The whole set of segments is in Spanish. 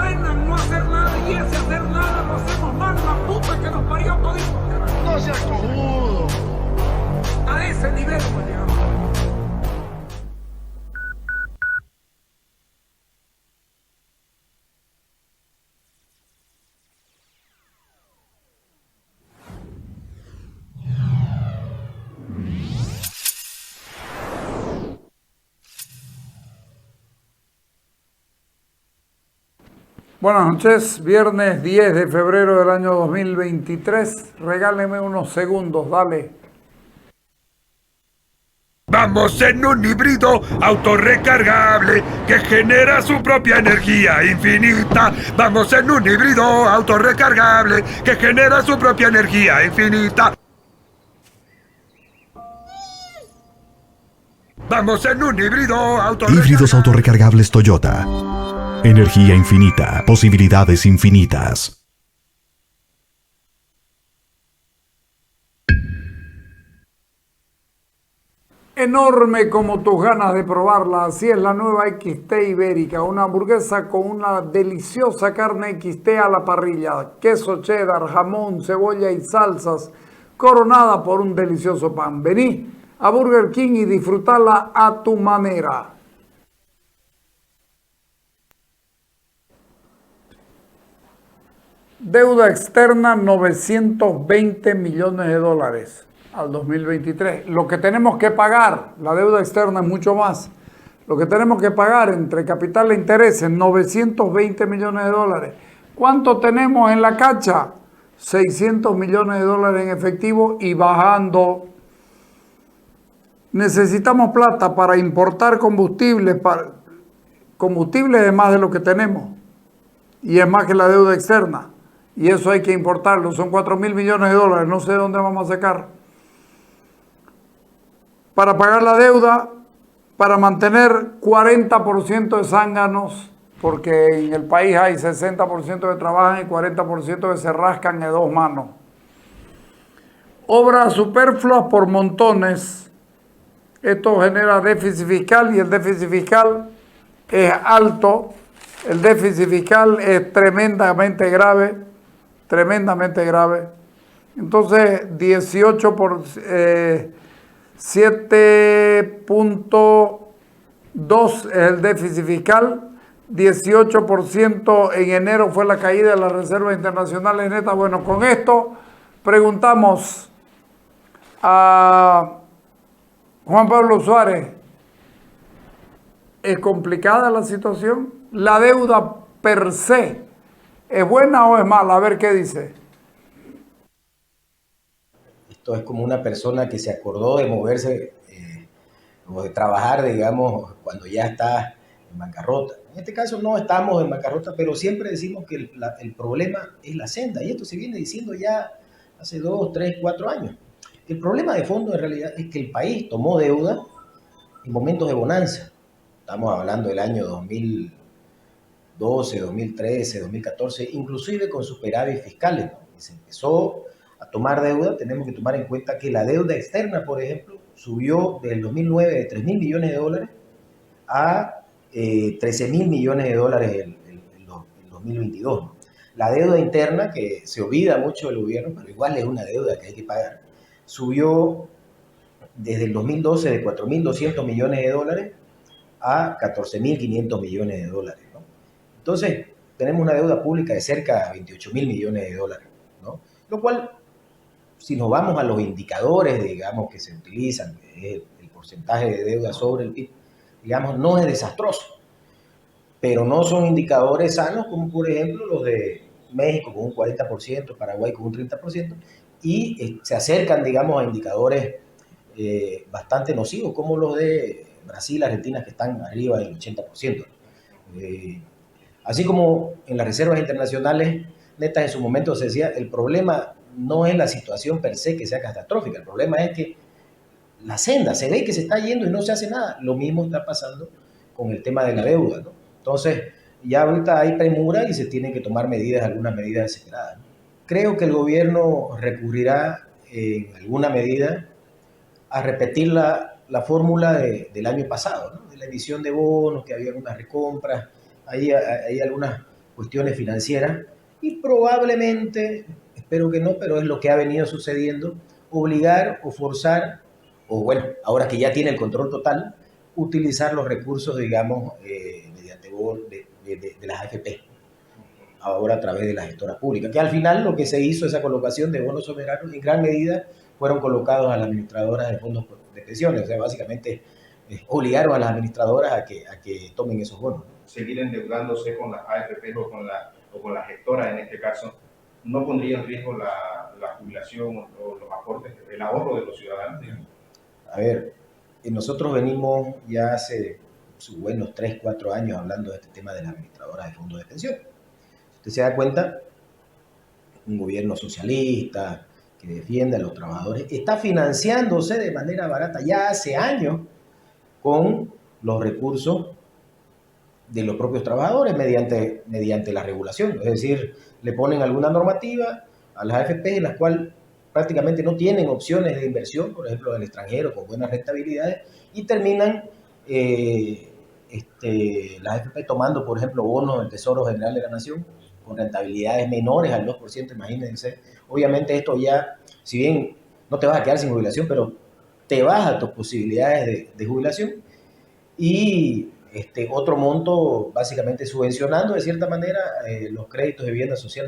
ordenan no hacer nada y ese hacer nada lo hacemos mal, la puta que nos parió todito. No seas cojudo. A ese nivel hemos llegado. Buenas noches, viernes 10 de febrero del año 2023. Regáleme unos segundos, dale. Vamos en un híbrido autorrecargable que genera su propia energía infinita. Vamos en un híbrido autorrecargable que genera su propia energía infinita. Vamos en un híbrido autorrecargable. Híbridos autorrecargables Toyota. Energía infinita, posibilidades infinitas. Enorme como tus ganas de probarla, así es la nueva XT Ibérica, una hamburguesa con una deliciosa carne XT a la parrilla, queso cheddar, jamón, cebolla y salsas, coronada por un delicioso pan. Vení a Burger King y disfrutala a tu manera. Deuda externa, 920 millones de dólares al 2023. Lo que tenemos que pagar, la deuda externa es mucho más. Lo que tenemos que pagar entre capital e intereses, 920 millones de dólares. ¿Cuánto tenemos en la cacha? 600 millones de dólares en efectivo y bajando. Necesitamos plata para importar combustibles, combustibles es más de lo que tenemos y es más que la deuda externa. Y eso hay que importarlo, son 4.000 millones de dólares, no sé de dónde vamos a sacar. Para pagar la deuda, para mantener 40% de zánganos, porque en el país hay 60% que trabajan y 40% que se rascan de dos manos. Obras superfluas por montones. Esto genera déficit fiscal y el déficit fiscal es alto. El déficit fiscal es tremendamente grave. Entonces, 18 por 7.2 es el déficit fiscal. 18% en enero fue la caída de las reservas internacionales netas. Bueno, con esto preguntamos a Juan Pablo Suárez, ¿es complicada la situación? ¿La deuda per se es buena o es mala? A ver qué dice. Esto es como una persona que se acordó de moverse o de trabajar, digamos, cuando ya está en bancarrota. En este caso no estamos en bancarrota, pero siempre decimos que el problema es la senda, y esto se viene diciendo ya hace 2, 3, 4 años. El problema de fondo en realidad es que el país tomó deuda en momentos de bonanza. Estamos hablando del año 2012, 2013, 2014, inclusive con superávit fiscales, ¿no? Y se empezó a tomar deuda. Tenemos que tomar en cuenta que la deuda externa, por ejemplo, subió desde el 2009 de 3.000 millones de dólares a 13.000 millones de dólares en 2022. ¿No? La deuda interna, que se olvida mucho del gobierno, pero igual es una deuda que hay que pagar, subió desde el 2012 de 4.200 millones de dólares a 14.500 millones de dólares. ¿No? Entonces, tenemos una deuda pública de cerca de 28.000 millones de dólares, ¿no? Lo cual, si nos vamos a los indicadores, digamos, que se utilizan, que es el porcentaje de deuda sobre el PIB, digamos, no es desastroso, pero no son indicadores sanos, como por ejemplo los de México con un 40%, Paraguay con un 30%, y se acercan, digamos, a indicadores bastante nocivos, como los de Brasil, Argentina, que están arriba del 80%. Así como en las reservas internacionales netas en su momento se decía, el problema no es la situación per se que sea catastrófica, el problema es que la senda se ve que se está yendo y no se hace nada. Lo mismo está pasando con el tema de la deuda, ¿no? Entonces, ya ahorita hay premura y se tienen que tomar medidas, algunas medidas desesperadas, ¿no? Creo que el gobierno recurrirá en alguna medida a repetir la fórmula del año pasado, ¿no? De la emisión de bonos, que había algunas recompras, hay algunas cuestiones financieras y probablemente, espero que no, pero es lo que ha venido sucediendo, obligar o forzar, o bueno, ahora que ya tiene el control total, utilizar los recursos, digamos, mediante de las AFP, ahora a través de la gestora pública, que al final lo que se hizo, esa colocación de bonos soberanos, en gran medida fueron colocados a las administradoras de fondos de pensiones, o sea, básicamente obligaron a las administradoras a que tomen esos bonos. Seguir endeudándose con las AFP o con la gestora en este caso, ¿no pondría en riesgo la jubilación o los aportes, el ahorro de los ciudadanos? Digamos? A ver, nosotros venimos ya hace sus buenos 3, 4 años hablando de este tema de las administradoras de fondos de pensión. Usted se da cuenta, un gobierno socialista que defiende a los trabajadores está financiándose de manera barata ya hace años con los recursos de los propios trabajadores mediante la regulación. Es decir, le ponen alguna normativa a las AFP en las cuales prácticamente no tienen opciones de inversión, por ejemplo, del extranjero con buenas rentabilidades, y terminan las AFP tomando, por ejemplo, bonos del Tesoro General de la Nación con rentabilidades menores al 2%, imagínense. Obviamente esto ya, si bien no te vas a quedar sin jubilación, pero te baja tus posibilidades de jubilación, y otro monto básicamente subvencionando de cierta manera los créditos de vivienda social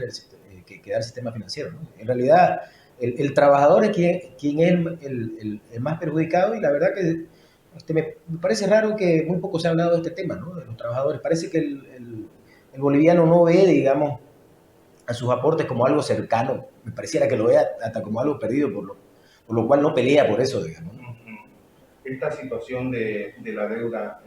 que da el sistema financiero, ¿no? En realidad el trabajador es quien es el más perjudicado, y la verdad que me parece raro que muy poco se ha hablado de este tema, ¿no? De los trabajadores. Parece que el boliviano no ve, digamos, a sus aportes como algo cercano. Me pareciera que lo vea hasta como algo perdido, por lo cual no pelea por eso, digamos, ¿no? Esta situación de la deuda,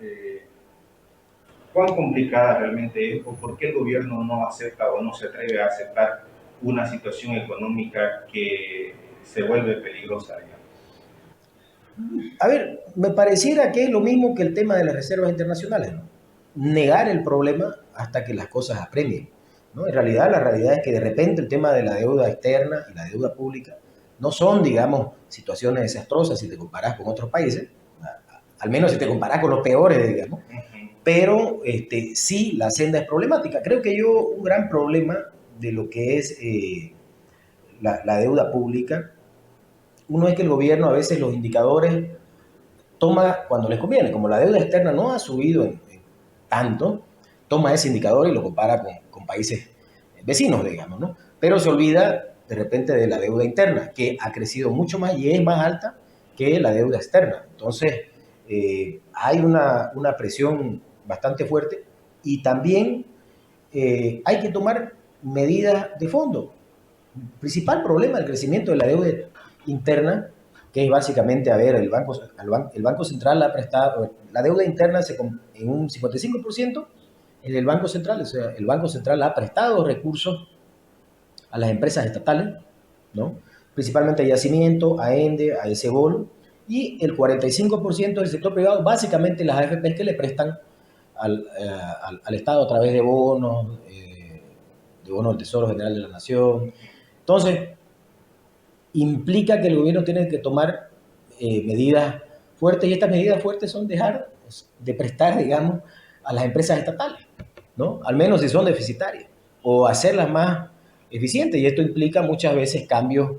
¿cuán complicada realmente es? ¿O por qué el gobierno no acepta o no se atreve a aceptar una situación económica que se vuelve peligrosa, digamos? A ver, me pareciera que es lo mismo que el tema de las reservas internacionales, ¿no? Negar el problema hasta que las cosas apremien, ¿no? En realidad, la realidad es que de repente el tema de la deuda externa y la deuda pública no son, digamos, situaciones desastrosas si te comparás con otros países, al menos si te comparás con los peores, digamos, pero sí, la senda es problemática. Creo que un gran problema de lo que es la deuda pública, uno es que el gobierno a veces los indicadores toma cuando les conviene. Como la deuda externa no ha subido en tanto, toma ese indicador y lo compara con países vecinos, digamos, ¿no? Pero se olvida de repente de la deuda interna, que ha crecido mucho más y es más alta que la deuda externa. Entonces, hay una presión bastante fuerte, y también hay que tomar medidas de fondo. El principal problema del crecimiento de la deuda interna, que es básicamente, a ver, el Banco Central ha prestado, la deuda interna en un 55% en el Banco Central, o sea, el Banco Central ha prestado recursos a las empresas estatales, ¿no? Principalmente a Yacimiento, a ENDE, a ESEBOL, y el 45% del sector privado, básicamente las AFP que le prestan al Estado a través de bonos del Tesoro General de la Nación. Entonces, implica que el gobierno tiene que tomar medidas fuertes, y estas medidas fuertes son dejar de prestar, digamos, a las empresas estatales, ¿no? Al menos si son deficitarias, o hacerlas más eficientes, y esto implica muchas veces cambios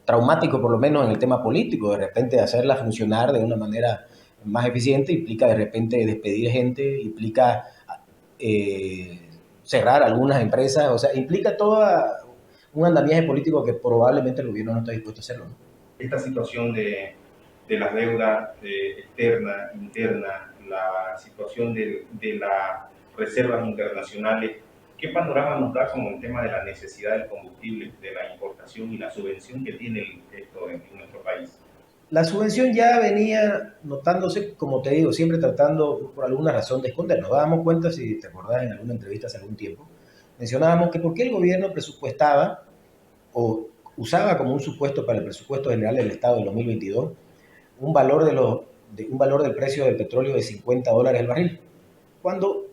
traumáticos, por lo menos en el tema político. De repente hacerlas funcionar de una manera más eficiente implica de repente despedir gente, implica cerrar algunas empresas, o sea, implica todo un andamiaje político que probablemente el gobierno no está dispuesto a hacerlo, ¿no? Esta situación de la deuda externa, interna, la situación de las reservas internacionales, ¿qué panorama nos da con el tema de la necesidad del combustible, de la importación y la subvención que tiene esto en nuestro país? La subvención ya venía notándose, como te digo, siempre tratando por alguna razón de esconder. Nos dábamos cuenta, si te acordás en alguna entrevista hace algún tiempo, mencionábamos que por qué el gobierno presupuestaba o usaba como un supuesto para el presupuesto general del Estado del 2022 un valor del precio del petróleo de $50 el barril, cuando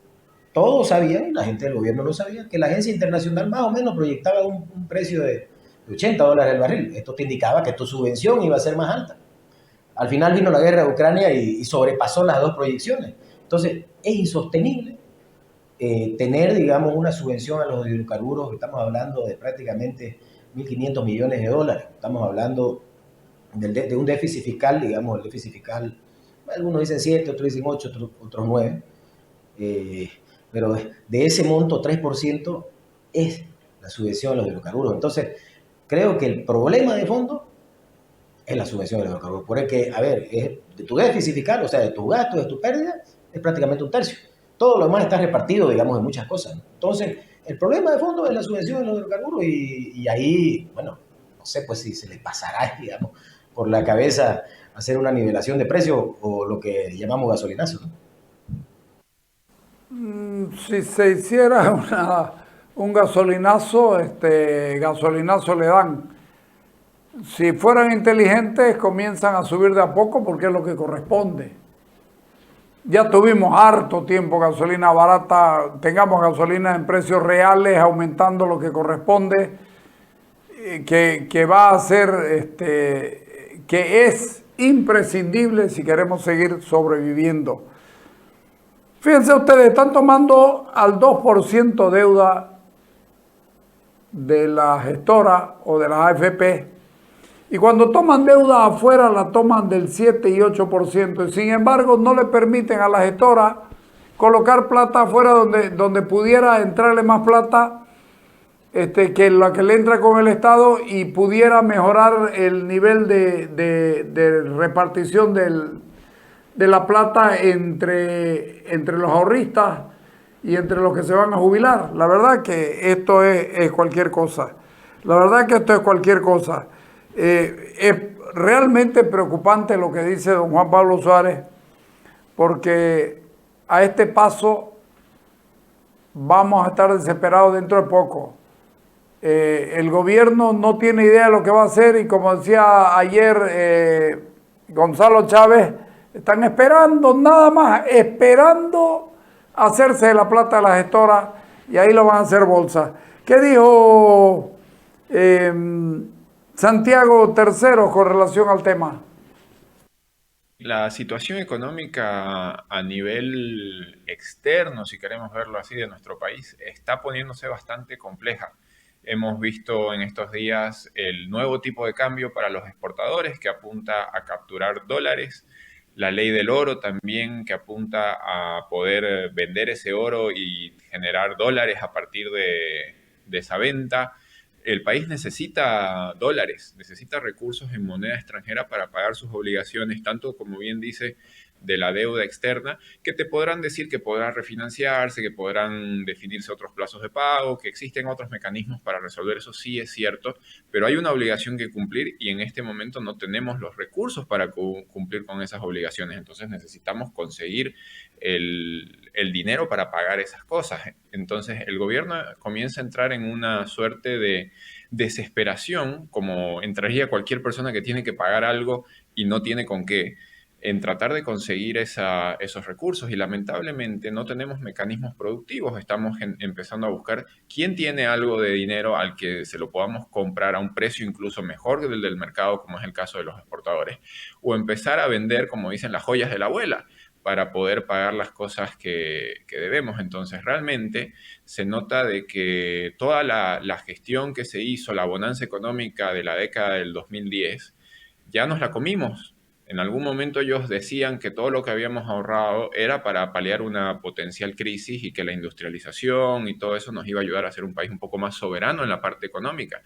todos sabían, la gente del gobierno lo sabía, que la agencia internacional más o menos proyectaba un precio de $80 el barril. Esto te indicaba que tu subvención iba a ser más alta. Al final vino la guerra de Ucrania y sobrepasó las dos proyecciones. Entonces, es insostenible tener, digamos, una subvención a los hidrocarburos, estamos hablando de prácticamente 1.500 millones de dólares. Estamos hablando de un déficit fiscal, digamos, el déficit fiscal, algunos dicen 7, otros dicen 8, otros 9, pero de ese monto 3% es la subvención a los hidrocarburos. Entonces, creo que el problema de fondo es la subvención a los hidrocarburos. Porque, a ver, es de tu déficit fiscal, o sea, de tus gastos, de tu pérdida, es prácticamente un tercio. Todo lo demás está repartido, digamos, en muchas cosas, ¿no? Entonces, el problema de fondo es la subvención a los hidrocarburos y ahí, bueno, no sé pues si se les pasará, digamos, por la cabeza hacer una nivelación de precios o lo que llamamos gasolinazo, ¿no? Si se hiciera un gasolinazo, gasolinazo le dan. Si fueran inteligentes, comienzan a subir de a poco porque es lo que corresponde. Ya tuvimos harto tiempo gasolina barata, tengamos gasolina en precios reales, aumentando lo que corresponde, que va a ser, que es imprescindible si queremos seguir sobreviviendo. Fíjense ustedes, están tomando al 2% deuda de la gestora o de la AFP. Y cuando toman deuda afuera la toman del 7 y 8%. Y sin embargo no le permiten a la gestora colocar plata afuera donde pudiera entrarle más plata que la que le entra con el Estado y pudiera mejorar el nivel de repartición de la plata entre los ahorristas y entre los que se van a jubilar. La verdad que esto es cualquier cosa. La verdad que esto es cualquier cosa. Es realmente preocupante lo que dice don Juan Pablo Suárez, porque a este paso vamos a estar desesperados dentro de poco. El gobierno no tiene idea de lo que va a hacer y como decía ayer Gonzalo Chávez, están esperando, nada más, esperando hacerse de la plata de la gestora y ahí lo van a hacer bolsa. ¿Qué dijo Santiago III con relación al tema? La situación económica a nivel externo, si queremos verlo así, de nuestro país, está poniéndose bastante compleja. Hemos visto en estos días el nuevo tipo de cambio para los exportadores que apunta a capturar dólares, la ley del oro también que apunta a poder vender ese oro y generar dólares a partir de esa venta. El país necesita dólares, necesita recursos en moneda extranjera para pagar sus obligaciones, tanto como bien dice, de la deuda externa, que te podrán decir que podrá refinanciarse, que podrán definirse otros plazos de pago, que existen otros mecanismos para resolver eso, sí es cierto, pero hay una obligación que cumplir y en este momento no tenemos los recursos para cumplir con esas obligaciones, entonces necesitamos conseguir el dinero para pagar esas cosas. Entonces el gobierno comienza a entrar en una suerte de desesperación, como entraría cualquier persona que tiene que pagar algo y no tiene con qué, en tratar de conseguir esos recursos y lamentablemente no tenemos mecanismos productivos. Estamos empezando a buscar quién tiene algo de dinero al que se lo podamos comprar a un precio incluso mejor que el del mercado, como es el caso de los exportadores, o empezar a vender, como dicen, las joyas de la abuela para poder pagar las cosas que debemos. Entonces realmente se nota de que toda la gestión que se hizo, la bonanza económica de la década del 2010, ya nos la comimos. En algún momento ellos decían que todo lo que habíamos ahorrado era para paliar una potencial crisis y que la industrialización y todo eso nos iba a ayudar a ser un país un poco más soberano en la parte económica.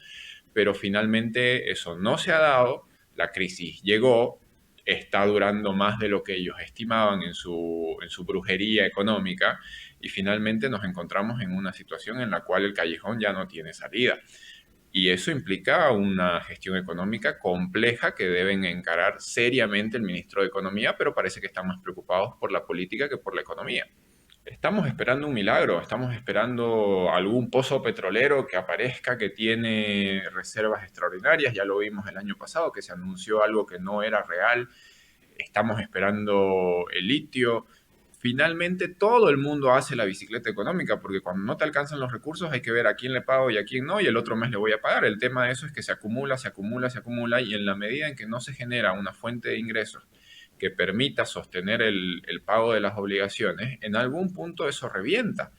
Pero finalmente eso no se ha dado, la crisis llegó, está durando más de lo que ellos estimaban en su brujería económica y finalmente nos encontramos en una situación en la cual el callejón ya no tiene salida. Y eso implica una gestión económica compleja que deben encarar seriamente el ministro de Economía, pero parece que están más preocupados por la política que por la economía. Estamos esperando un milagro, estamos esperando algún pozo petrolero que aparezca, que tiene reservas extraordinarias. Ya lo vimos el año pasado, que se anunció algo que no era real. Estamos esperando el litio. Finalmente todo el mundo hace la bicicleta económica porque cuando no te alcanzan los recursos hay que ver a quién le pago y a quién no y el otro mes le voy a pagar. El tema de eso es que se acumula, se acumula, se acumula y en la medida en que no se genera una fuente de ingresos que permita sostener el pago de las obligaciones, en algún punto eso revienta.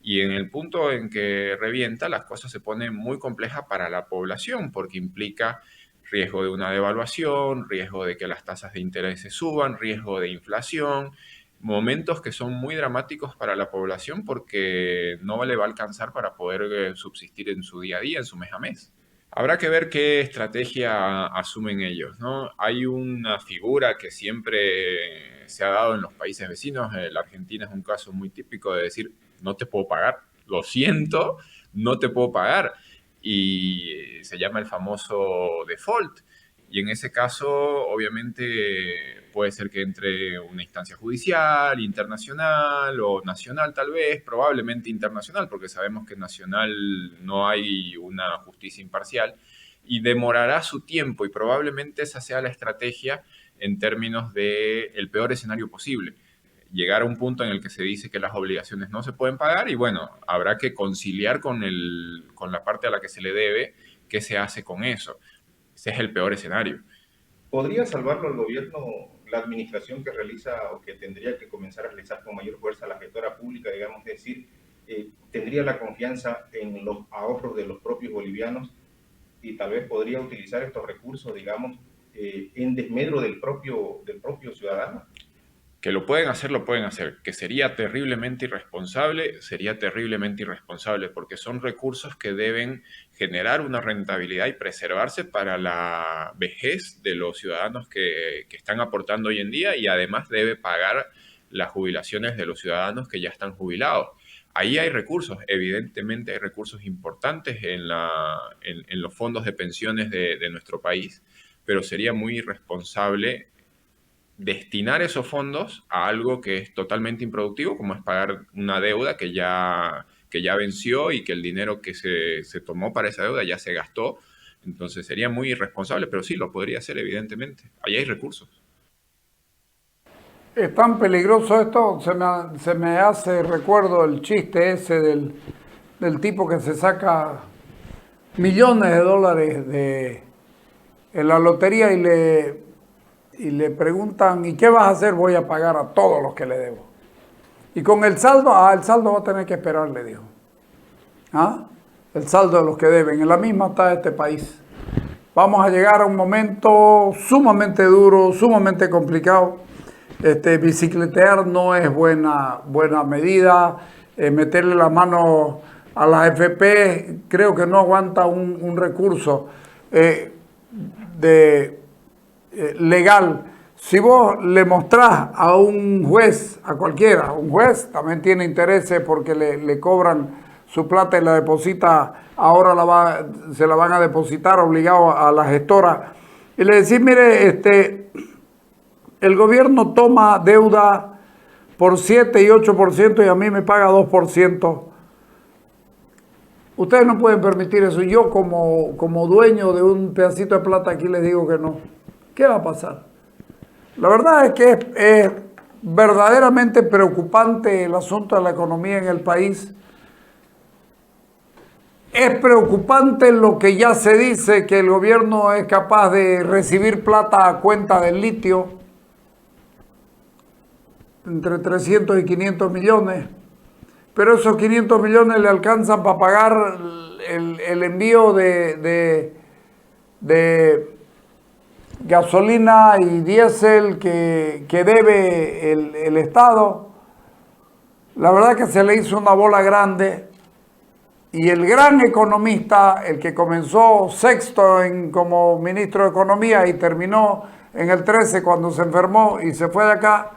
Y en el punto en que revienta, las cosas se ponen muy complejas para la población, porque implica riesgo de una devaluación, riesgo de que las tasas de interés se suban, riesgo de inflación, momentos que son muy dramáticos para la población porque no le va a alcanzar para poder subsistir en su día a día, en su mes a mes. Habrá que ver qué estrategia asumen ellos, ¿no? Hay una figura que siempre se ha dado en los países vecinos. La Argentina es un caso muy típico de decir, no te puedo pagar, lo siento, no te puedo pagar. Y se llama el famoso default. Y en ese caso, obviamente, puede ser que entre una instancia judicial, internacional o nacional tal vez, probablemente internacional, porque sabemos que nacional no hay una justicia imparcial, y demorará su tiempo y probablemente esa sea la estrategia en términos de el peor escenario posible. Llegar a un punto en el que se dice que las obligaciones no se pueden pagar y bueno, habrá que conciliar con la parte a la que se le debe, qué se hace con eso. Ese es el peor escenario. ¿Podría salvarlo el gobierno, la administración que realiza o que tendría que comenzar a realizar con mayor fuerza la gestora pública, digamos, es decir, tendría la confianza en los ahorros de los propios bolivianos y tal vez podría utilizar estos recursos, digamos, en desmedro del propio ciudadano? Que lo pueden hacer. Que sería terriblemente irresponsable, porque son recursos que deben generar una rentabilidad y preservarse para la vejez de los ciudadanos que están aportando hoy en día y además debe pagar las jubilaciones de los ciudadanos que ya están jubilados. Ahí hay recursos, evidentemente hay recursos importantes en los fondos de pensiones de nuestro país, pero sería muy irresponsable destinar esos fondos a algo que es totalmente improductivo, como es pagar una deuda que ya venció y que el dinero que se tomó para esa deuda ya se gastó. Entonces sería muy irresponsable, pero sí, lo podría hacer, evidentemente. Ahí hay recursos. Es tan peligroso esto, se me hace recuerdo el chiste ese del tipo que se saca millones de dólares en la lotería y le preguntan, ¿y qué vas a hacer? Voy a pagar a todos los que le debo. Y con el saldo, el saldo va a tener que esperar, le dijo. El saldo de los que deben. En la misma está este país. Vamos a llegar a un momento sumamente duro, sumamente complicado. Bicicletear no es buena medida. Meterle la mano a las FP creo que no aguanta un recurso legal. Si vos le mostrás a un juez, a cualquiera, un juez también tiene intereses porque le cobran su plata y la deposita, ahora se la van a depositar obligado a la gestora, y le decís, mire, el gobierno toma deuda por 7 y 8% y a mí me paga 2%. Ustedes no pueden permitir eso. Yo como dueño de un pedacito de plata aquí les digo que no. ¿Qué va a pasar? La verdad es que es verdaderamente preocupante el asunto de la economía en el país. Es preocupante lo que ya se dice, que el gobierno es capaz de recibir plata a cuenta del litio, entre 300 y 500 millones. Pero esos 500 millones le alcanzan para pagar el envío de gasolina y diésel que debe el Estado. La verdad que se le hizo una bola grande y el gran economista, el que comenzó sexto como ministro de Economía y terminó en el 13 cuando se enfermó y se fue de acá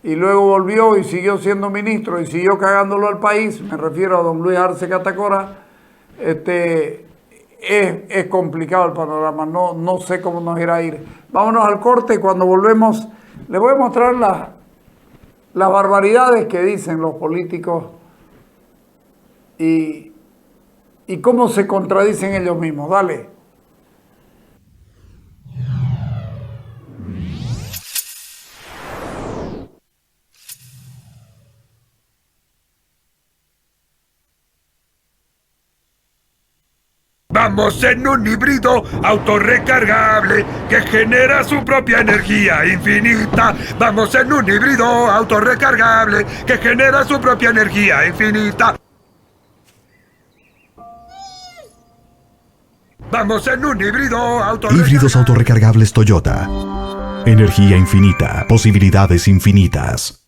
y luego volvió y siguió siendo ministro y siguió cagándolo al país, me refiero a don Luis Arce Catacora, es complicado el panorama, no sé cómo nos irá a ir. Vámonos al corte y cuando volvemos les voy a mostrar las barbaridades que dicen los políticos y cómo se contradicen ellos mismos. Dale. Vamos en un híbrido autorrecargable que genera su propia energía infinita. Vamos en un híbrido autorrecargable que genera su propia energía infinita. Vamos en un híbrido autorrecargable. Híbridos autorrecargables Toyota. Energía infinita, posibilidades infinitas.